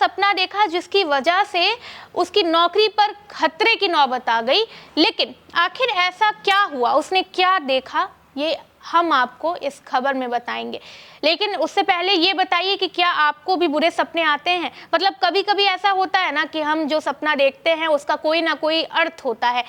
सपना देखा जिसकी वजह से उसकी नौकरी पर खतरे की नौबत आ गई। लेकिन आखिर ऐसा क्या हुआ, उसने क्या देखा, ये हम आपको इस खबर में बताएंगे। लेकिन उससे पहले ये बताइए कि क्या आपको भी बुरे सपने आते हैं? मतलब कभी कभी ऐसा होता है ना कि हम जो सपना देखते हैं उसका कोई ना कोई अर्थ होता है।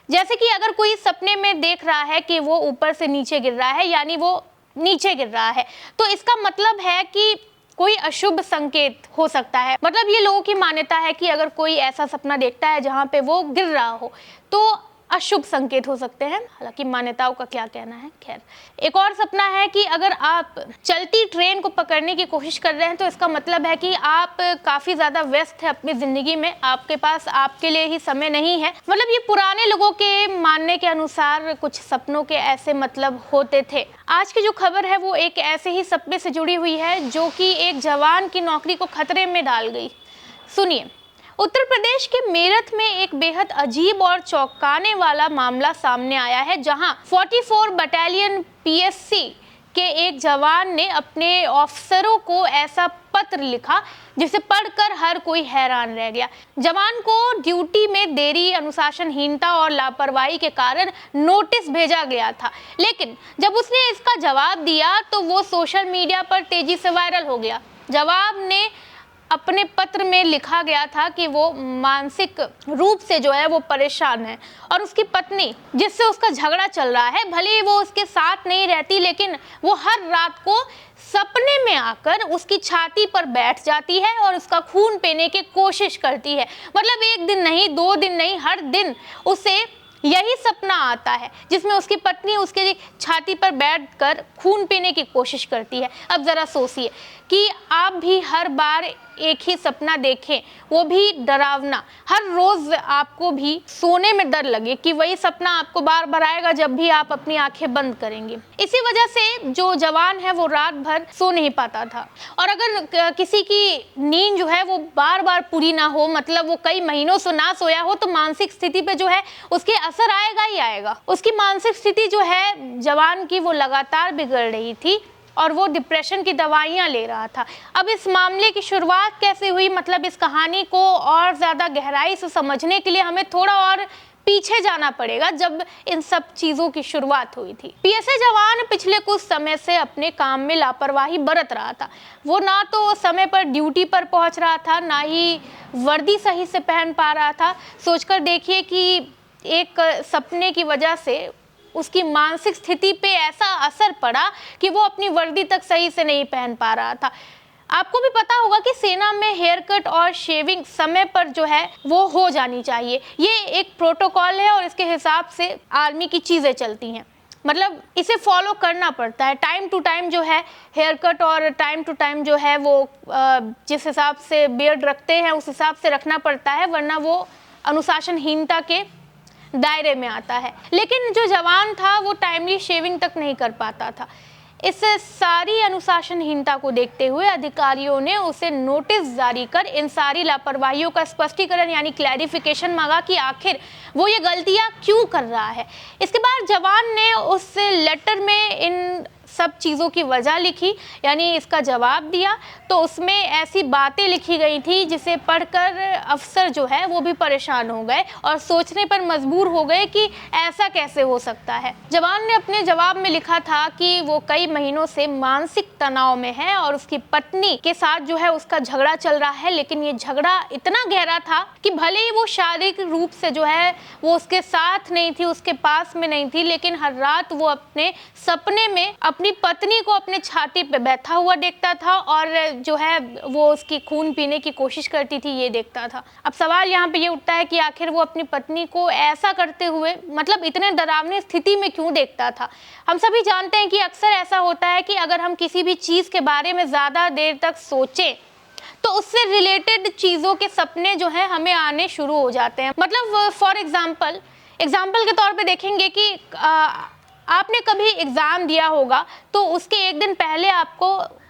जैसे कि अगर कोई सपने में देख रहा है कि वो ऊपर से नीचे गिर रहा है, यानी वो नीचे गिर रहा है, तो इसका मतलब है कि कोई अशुभ संकेत हो सकता है। मतलब ये लोगों की मान्यता है कि अगर कोई ऐसा सपना देखता है जहाँ पे वो गिर रहा हो तो अशुभ संकेत हो सकते हैं। हालांकि मान्यताओं का क्या कहना है। खैर, एक और सपना है कि अगर आप चलती ट्रेन को पकड़ने की कोशिश कर रहे हैं तो इसका मतलब है कि आप काफी ज्यादा व्यस्त है अपनी जिंदगी में, आपके पास आपके लिए ही समय नहीं है। मतलब ये पुराने लोगों के मानने के अनुसार कुछ सपनों के ऐसे मतलब होते थे। आज की जो खबर है वो एक ऐसे ही सपने से जुड़ी हुई है जो कि एक जवान की नौकरी को खतरे में डाल गई। सुनिए, उत्तर प्रदेश के मेरठ में एक बेहद अजीब और चौंकाने वाला मामला सामने आया है, जहां 44 बटालियन पीएससी के एक जवान ने अपने ऑफिसरों को ऐसा पत्र लिखा जिसे पढ़कर हर कोई हैरान रह गया। जवान को ड्यूटी में देरी, अनुशासनहीनता और लापरवाही के कारण नोटिस भेजा गया था, लेकिन जब उसने इसका जवाब दिया तो वो सोशल मीडिया पर तेजी से वायरल हो गया। जवाब ने अपने पत्र में लिखा गया था कि वो मानसिक रूप से जो है वो परेशान है और उसकी पत्नी जिससे उसका झगड़ा चल रहा है, भले ही वो उसके साथ नहीं रहती, लेकिन वो हर रात को सपने में आकर उसकी छाती पर बैठ जाती है और उसका खून पीने की कोशिश करती है। मतलब एक दिन नहीं, 2 दिन नहीं, हर दिन उसे यही सपना आता है जिसमें उसकी पत्नी उसके छाती पर बैठकर खून पीने की कोशिश करती है। अब जरा सोचिए कि आप भी हर बार एक ही सपना देखें, वो भी डरावना, हर रोज आपको भी सोने में डर लगे कि वही सपना आपको बार बार आएगा जब भी आप अपनी आंखें बंद करेंगे। इसी वजह से जो जवान है वो रात भर सो नहीं पाता था। और अगर किसी की नींद जो है वो बार बार पूरी ना हो, मतलब वो कई महीनों से ना सोया हो, तो मानसिक स्थिति पे जो है उसके असर आएगा ही आएगा। उसकी मानसिक स्थिति जो है जवान की वो लगातार बिगड़ रही थी और वो डिप्रेशन की दवाइयाँ ले रहा था। अब इस मामले की शुरुआत कैसे हुई, मतलब इस कहानी को और ज़्यादा गहराई से समझने के लिए हमें थोड़ा और पीछे जाना पड़ेगा जब इन सब चीज़ों की शुरुआत हुई थी। पीएसए जवान पिछले कुछ समय से अपने काम में लापरवाही बरत रहा था। वो ना तो समय पर ड्यूटी पर पहुंच रहा था, ना ही वर्दी सही से पहन पा रहा था। सोचकर देखिए कि एक सपने की वजह से उसकी मानसिक स्थिति पे ऐसा असर पड़ा कि वो अपनी वर्दी तक सही से नहीं पहन पा रहा था। आपको भी पता होगा कि सेना में हेयर कट और शेविंग समय पर जो है वो हो जानी चाहिए। ये एक प्रोटोकॉल है और इसके हिसाब से आर्मी की चीज़ें चलती हैं। मतलब इसे फॉलो करना पड़ता है। टाइम टू टाइम जो है हेयर कट और टाइम टू टाइम जो है वो जिस हिसाब से बियर्ड रखते हैं उस हिसाब से रखना पड़ता है, वरना वो अनुशासनहीनता के दायरे में आता है। लेकिन जो जवान था वो टाइमली शेविंग तक नहीं कर पाता था। इस सारी अनुशासनहीनता को देखते हुए अधिकारियों ने उसे नोटिस जारी कर इन सारी लापरवाहियों का स्पष्टीकरण यानी क्लैरिफिकेशन मांगा कि आखिर वो ये गलतियां क्यों कर रहा है। इसके बाद जवान ने उस लेटर में इन सब चीज़ों की वजह लिखी, यानी इसका जवाब दिया। तो उसमें ऐसी बातें लिखी गई थी जिसे पढ़कर अफसर जो है वो भी परेशान हो गए और सोचने पर मजबूर हो गए कि ऐसा कैसे हो सकता है। जवान ने अपने जवाब में लिखा था कि वो कई महीनों से मानसिक तनाव में है और उसकी पत्नी के साथ जो है उसका झगड़ा चल रहा है, लेकिन ये झगड़ा इतना गहरा था कि भले ही वो शारीरिक रूप से जो है वो उसके साथ नहीं थी, उसके पास में नहीं थी, लेकिन हर रात वो अपने सपने में अपनी पत्नी को अपने छाती पे बैठा हुआ देखता था और जो है वो उसकी खून पीने की कोशिश करती थी, ये देखता था। अब सवाल यहाँ पे ये उठता है कि आखिर वो अपनी पत्नी को ऐसा करते हुए, मतलब इतने डरावनी स्थिति में क्यों देखता था। हम सभी जानते हैं कि अक्सर ऐसा होता है कि अगर हम किसी भी चीज़ के बारे में ज़्यादा देर तक सोचें तो उससे रिलेटेड चीज़ों के सपने जो हैं हमें आने शुरू हो जाते हैं। मतलब फॉर एग्जाम्पल के तौर पे देखेंगे कि आपने कभी एग्ज़ाम दिया होगा तो उसके एक दिन पहले आपको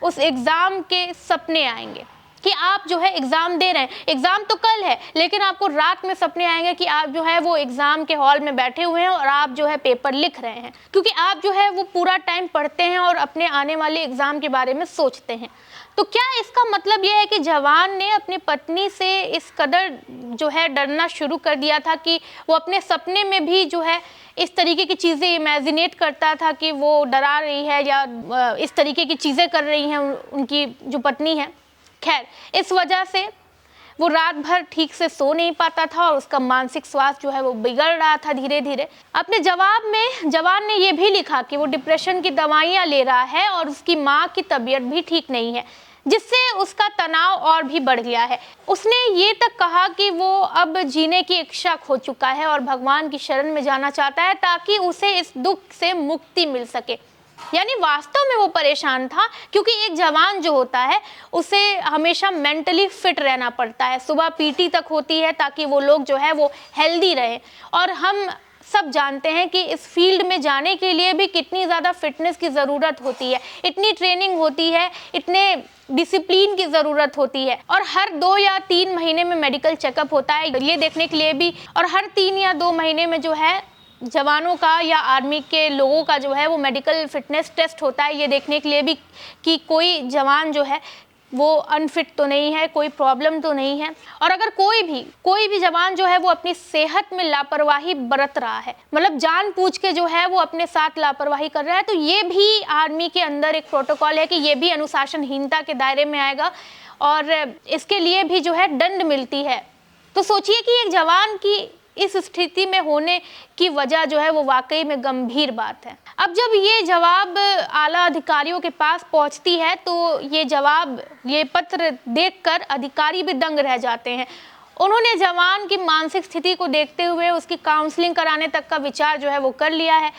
उस एग्ज़ाम के सपने आएंगे कि आप जो है एग्ज़ाम दे रहे हैं। एग्ज़ाम तो कल है, लेकिन आपको रात में सपने आएंगे कि आप जो है वो एग्ज़ाम के हॉल में बैठे हुए हैं और आप जो है पेपर लिख रहे हैं, क्योंकि आप जो है वो पूरा टाइम पढ़ते हैं और अपने आने वाले एग्ज़ाम के बारे में सोचते हैं। तो क्या इसका मतलब यह है कि जवान ने अपनी पत्नी से इस कदर जो है डरना शुरू कर दिया था कि वो अपने सपने में भी जो है इस तरीके की चीज़ें इमेजिनेट करता था कि वो डरा रही है या इस तरीके की चीज़ें कर रही हैं उनकी जो पत्नी है। खैर, इस वजह से वो रात भर ठीक से सो नहीं पाता था और उसका मानसिक स्वास्थ्य जो है वो बिगड़ रहा था धीरे धीरे। अपने जवाब में जवान ने ये भी लिखा कि वो डिप्रेशन की दवाइयाँ ले रहा है और उसकी माँ की तबीयत भी ठीक नहीं है, जिससे उसका तनाव और भी बढ़ गया है। उसने ये तक कहा कि वो अब जीने की इच्छा खो चुका है और भगवान की शरण में जाना चाहता है ताकि उसे इस दुख से मुक्ति मिल सके। यानी वास्तव में वो परेशान था, क्योंकि एक जवान जो होता है उसे हमेशा मेंटली फिट रहना पड़ता है। सुबह पीटी तक होती है ताकि वो लोग जो है वो हेल्दी रहे, और हम सब जानते हैं कि इस फील्ड में जाने के लिए भी कितनी ज़्यादा फिटनेस की ज़रूरत होती है, इतनी ट्रेनिंग होती है, इतने डिसिप्लिन की ज़रूरत होती है। और हर 2 या 3 महीने में मेडिकल चेकअप होता है ये देखने के लिए भी, और हर 3 या 2 महीने में जो है जवानों का या आर्मी के लोगों का जो है वो मेडिकल फिटनेस टेस्ट होता है ये देखने के लिए भी कि कोई जवान जो है वो अनफिट तो नहीं है, कोई प्रॉब्लम तो नहीं है। और अगर कोई भी जवान जो है वो अपनी सेहत में लापरवाही बरत रहा है, मतलब जानबूझ के जो है वो अपने साथ लापरवाही कर रहा है, तो ये भी आर्मी के अंदर एक प्रोटोकॉल है कि ये भी अनुशासनहीनता के दायरे में आएगा और इसके लिए भी जो है दंड मिलती है। तो सोचिए कि एक जवान की इस स्थिति में होने की वजह जो है वो वाकई में गंभीर बात है। अब जब ये जवाब आला अधिकारियों के पास पहुंचती है तो ये पत्र देखकर अधिकारी भी दंग रह जाते हैं। उन्होंने जवान की मानसिक स्थिति को देखते हुए उसकी काउंसलिंग कराने तक का विचार जो है वो कर लिया है।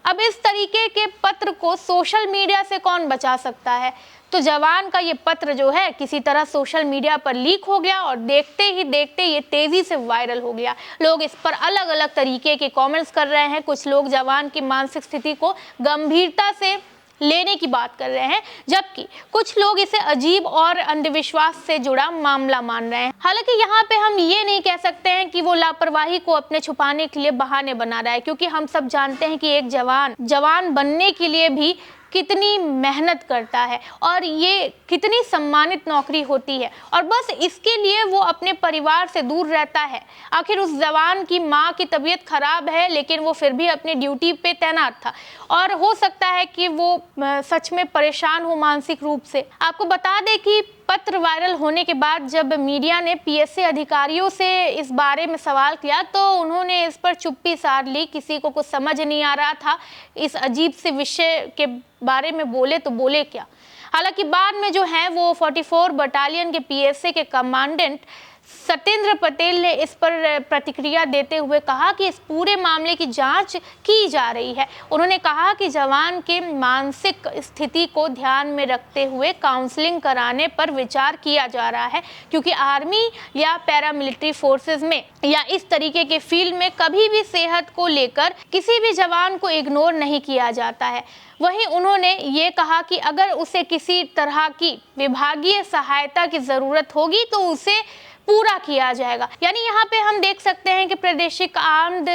अब इस तरीके के पत्र को सोशल मीडिया से कौन बचा सकता है? तो जवान का ये पत्र जो है किसी तरह सोशल मीडिया पर लीक हो गया और देखते ही देखते ये तेज़ी से वायरल हो गया। लोग इस पर अलग अलग तरीके के कमेंट्स कर रहे हैं। कुछ लोग जवान की मानसिक स्थिति को गंभीरता से लेने की बात कर रहे हैं, जबकि कुछ लोग इसे अजीब और अंधविश्वास से जुड़ा मामला मान रहे हैं। हालांकि यहाँ पे हम ये नहीं कह सकते हैं कि वो लापरवाही को अपने छुपाने के लिए बहाने बना रहा है, क्योंकि हम सब जानते हैं कि एक जवान बनने के लिए भी कितनी मेहनत करता है और ये कितनी सम्मानित नौकरी होती है, और बस इसके लिए वो अपने परिवार से दूर रहता है। आखिर उस जवान की माँ की तबीयत खराब है, लेकिन वो फिर भी अपनी ड्यूटी पे तैनात था, और हो सकता है कि वो सच में परेशान हो मानसिक रूप से। आपको बता दें कि पत्र वायरल होने के बाद जब मीडिया ने पीएसए अधिकारियों से इस बारे में सवाल किया तो उन्होंने इस पर चुप्पी साध ली। किसी को कुछ समझ नहीं आ रहा था इस अजीब से विषय के बारे में बोले तो बोले क्या। हालांकि बाद में जो है वो 44 बटालियन के पीएसए के कमांडेंट सत्येंद्र पटेल ने इस पर प्रतिक्रिया देते हुए कहा कि इस पूरे मामले की जांच की जा रही है। उन्होंने कहा कि जवान के मानसिक स्थिति को ध्यान में रखते हुए काउंसलिंग कराने पर विचार किया जा रहा है, क्योंकि आर्मी या पैरामिलिट्री फोर्सेस में या इस तरीके के फील्ड में कभी भी सेहत को लेकर किसी भी जवान को इग्नोर नहीं किया जाता है। वहीं उन्होंने ये कहा कि अगर उसे किसी तरह की विभागीय सहायता की ज़रूरत होगी तो उसे पूरा किया जाएगा। यानी यहाँ पे हम देख सकते हैं कि प्रादेशिक आर्म्ड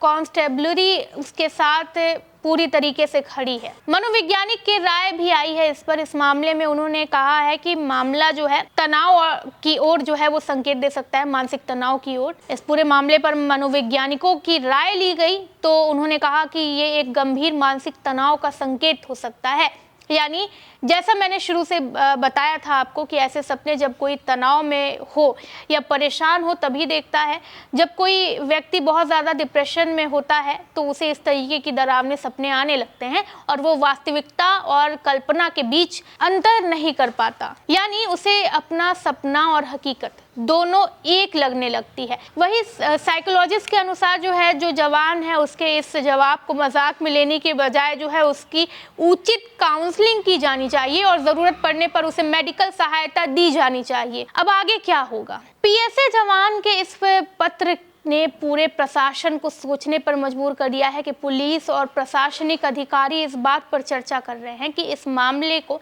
कांस्टेबलरी उसके साथ पूरी तरीके से खड़ी है। मनोवैज्ञानिक की राय भी आई है इस पर। इस मामले में उन्होंने कहा है कि मामला जो है तनाव की ओर जो है वो संकेत दे सकता है, मानसिक तनाव की ओर। इस पूरे मामले पर मनोवैज्ञानिकों की राय ली गई तो उन्होंने कहा कि ये एक गंभीर मानसिक तनाव का संकेत हो सकता है। यानी जैसा मैंने शुरू से बताया था आपको कि ऐसे सपने जब कोई तनाव में हो या परेशान हो तभी देखता है। जब कोई व्यक्ति बहुत ज़्यादा डिप्रेशन में होता है तो उसे इस तरीके की डरावने सपने आने लगते हैं और वो वास्तविकता और कल्पना के बीच अंतर नहीं कर पाता, यानी उसे अपना सपना और हकीकत दोनों एक लगने लगती है। वही साइकोलॉजिस्ट के अनुसार जो है जो जवान है उसके इस जवाब को मजाक में लेने के बजाय जो है उसकी उचित काउंसलिंग की जानी चाहिए और ज़रूरत पड़ने पर उसे मेडिकल सहायता दी जानी चाहिए। अब आगे क्या होगा? पीएसए जवान के इस पत्र ने पूरे प्रशासन को सोचने पर मजबूर कर दिया है कि पुलिस और प्रशासनिक अधिकारी इस बात पर चर्चा कर रहे हैं कि इस मामले को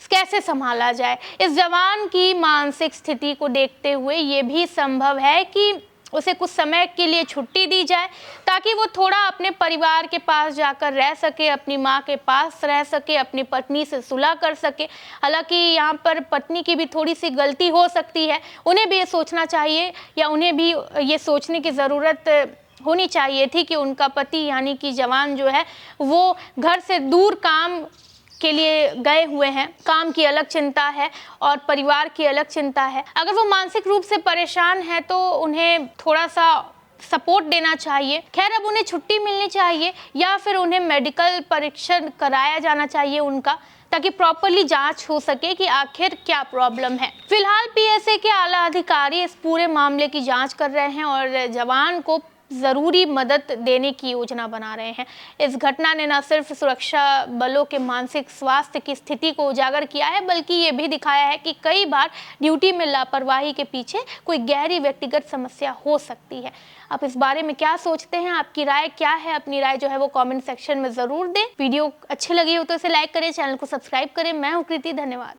कैसे संभाला जाए। इस जवान की मानसिक स्थिति को देखते हुए ये भी संभव है कि उसे कुछ समय के लिए छुट्टी दी जाए ताकि वो थोड़ा अपने परिवार के पास जाकर रह सके, अपनी माँ के पास रह सके, अपनी पत्नी से सुलह कर सके। हालांकि यहाँ पर पत्नी की भी थोड़ी सी गलती हो सकती है, उन्हें भी ये सोचना चाहिए या उन्हें भी ये सोचने की ज़रूरत होनी चाहिए थी कि उनका पति यानी कि जवान जो है वो घर से दूर काम के लिए गए हुए हैं। काम की अलग चिंता है और परिवार की अलग चिंता है। अगर वो मानसिक रूप से परेशान है तो उन्हें थोड़ा सा सपोर्ट देना चाहिए। खैर, अब उन्हें छुट्टी मिलनी चाहिए या फिर उन्हें मेडिकल परीक्षण कराया जाना चाहिए उनका, ताकि प्रॉपरली जांच हो सके कि आखिर क्या प्रॉब्लम है। फिलहाल पीएसए के आला अधिकारी इस पूरे मामले की जांच कर रहे हैं और जवान को ज़रूरी मदद देने की योजना बना रहे हैं। इस घटना ने न सिर्फ सुरक्षा बलों के मानसिक स्वास्थ्य की स्थिति को उजागर किया है, बल्कि ये भी दिखाया है कि कई बार ड्यूटी में लापरवाही के पीछे कोई गहरी व्यक्तिगत समस्या हो सकती है। आप इस बारे में क्या सोचते हैं? आपकी राय क्या है? अपनी राय जो है वो कमेंट सेक्शन में ज़रूर दें। वीडियो अच्छी लगी हो तो इसे लाइक करें, चैनल को सब्सक्राइब करें। मैं हूँ कृति, धन्यवाद।